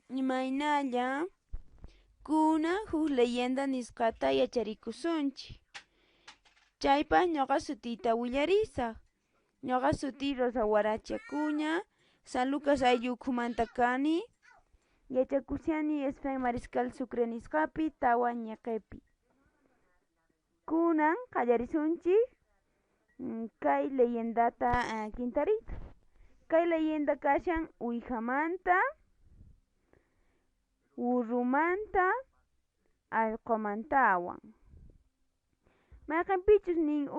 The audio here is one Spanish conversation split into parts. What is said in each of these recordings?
Imaynalla kuna huk leyenda nisqata yacharikusunchik. Chaypa ñuqa sutiyta willarisaq. Ñuqa sutii Rosa Waracha Acuña, San Lucas ayllu ukhumanta kani, yachakushani Efraín Mariscal Sucre nisqapi tawa ñeqipi. Kunan qallarisunchik kay leyendata kintariyta. Kay leyenda kashan uwijamanta, urrumanta, allqumantawan. Mayqinpichus nin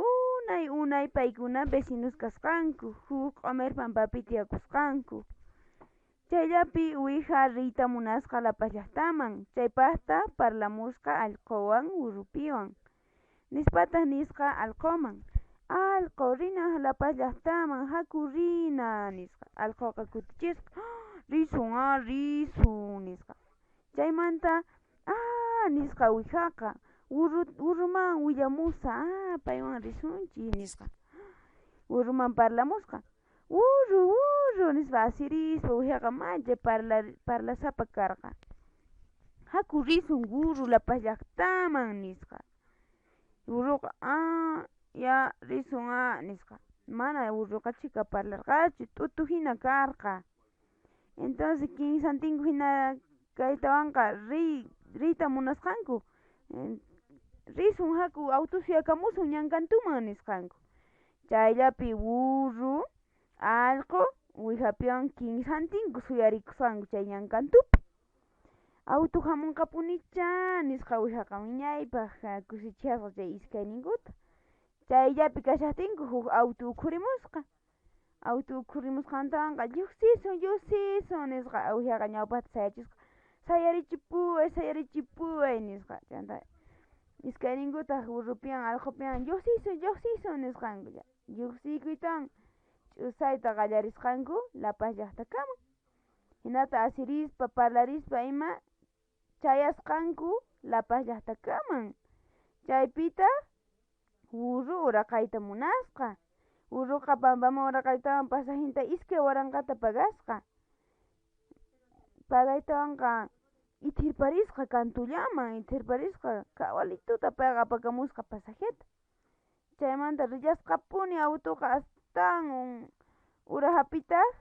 unay paykuna vecinos kasqanku, huk q'umir pampapi tiyakusqanku. Chayllapi uwiha riyta munasqa Lapas llaqtaman, chaypaqta parlamusqa allquwan urrupiwan. Nispataq nisqa allquman, allqu rina Lapas llaqtaman, haku rina nisqa. Allquqa kutichisqa, risun nisqa. Chaymanta nisqa uwihaqa, urruman willamusa, paywan risunchik nisqa. Urruman parlamusqa, urru nisqa asirispa uwihaqa mallay parlasapa karqa. Haku risun urru Lapas llaqtaman nisqa. Urruqa ya risun nisqa. Mana urruqa chika parlarqachu, t'utu hina karqa. Entonces kinsantinku hina kaytawanqa riyta munasqanku, risun haku autosuyakamusun ñankantuman nisqanku. Chayllapi urru, allqu, uwihapiwan kinsantinku suyarikusqanku chay ñankantupi. Auto hamunqapunicha nisqa uwihaqa wiñaypaq kusichiyasqa chay iskayninkuta. Chayllapi kashaptinku huk auto ukhurimusqa. Auto ukhurimusqantawanqa lluqsisun nisqa uwihaqa ñawpaqta sayachisqa, sayarichipuway nisqa. Chayanta iskayninkutaq urrupiwan allqupiwan lluqsisun nisqanku. Lluqsikuytawan ch'usayta qallarisqanku Lapas llaqtakaman. Hinata asirispa parlarispa ima chayasqanku Lapas llaqtakaman. Chaypita urru uraqayta munasqa. Urruqa pampaman uraqaytawan pasajinta iskay waranqata pagasqa. Pagaytawanqa ithirparisqa kantullaman, ithirparisqa kawalituta payqa apakamusqa pasajeta. Chaymanta rillasqapuni autoqa astan urajapitaq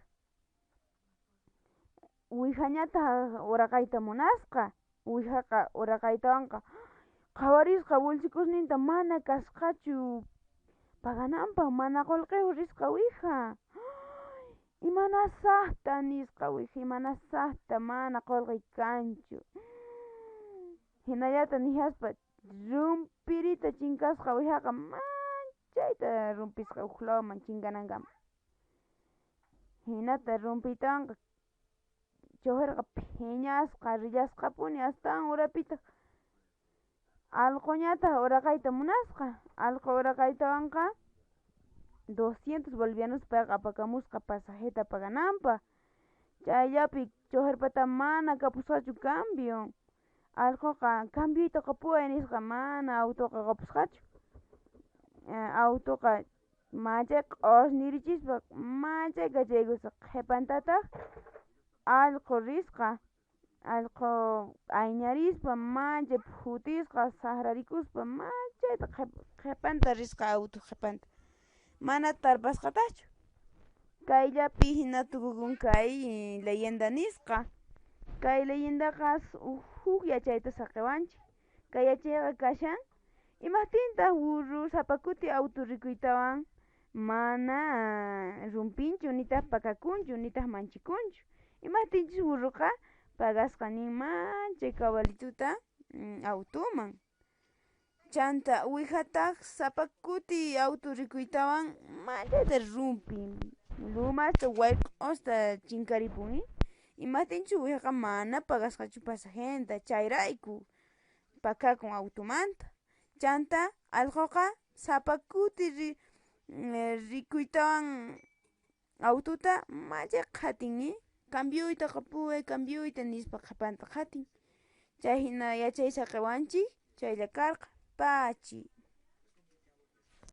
uwihañataq uraqayta munasqa. Uwihaqa uraqaytawanqa qhawarisqa bolsikusninta mana kasqachu pagananpaq, mana qullqiwan risqa uwiha. Imanasaqta nisqa uwiha, imanasaqta mana qullqiy kanchu. Hinallata niyaspa rumpirita chinkasqa uwihaqa manchayta rumpisqa uklawman chinkanankaman. Hinata rumpiytawanqa choferqa phiñasqa rillasqapuni astan urapitaq. Allquñataq uraqayta munasqa, allqu uraqaytawanqa 200 bolivianos payqa apakamusqa pasajeta pagananpaq. Chayllapi choferpata mana kapusqachu cambio. Allquqa cambiota qapuway nisqa mana autoqa qapusqachu. Autoqa mallay q'usnirichispa mallayqa chaykusqa qhipantataq allqu risqa, allqu ayñarispa mallaypi futisqa saqrarikuspa mallayta qhipanta risqa auto qhipanta. Mana tarpasqatachu. Kayllapi hina tukukun kay leyenda nisqa. Kay leyendaqa huk yachayta saqiwanchik. Kay yachayqa kashan imaqtintaq urru sapa kuti auto rikuytawan mana rumpinchu nitaq pakakunchu nitaq manchikunchu. Imaqtinchik urruqa pagasqa ninmanchay kawalituta automan. Chanta uwihataq sapa kuti auto rikuytawan mallayta rumpin, lumasta wayk'usta chinkaripuni. Imaqtinchik uwihaqa mana pagasqachu pasajenta, chayrayku pakakun automanta. Chanta allquqa sapa kuti rikuytawan autota mallay qatinmi, cambiuyta qapuway, cambiuyta nispa qhipanta qatin. Chay hina yachay saqiwanchik chaylla karqa, pachi.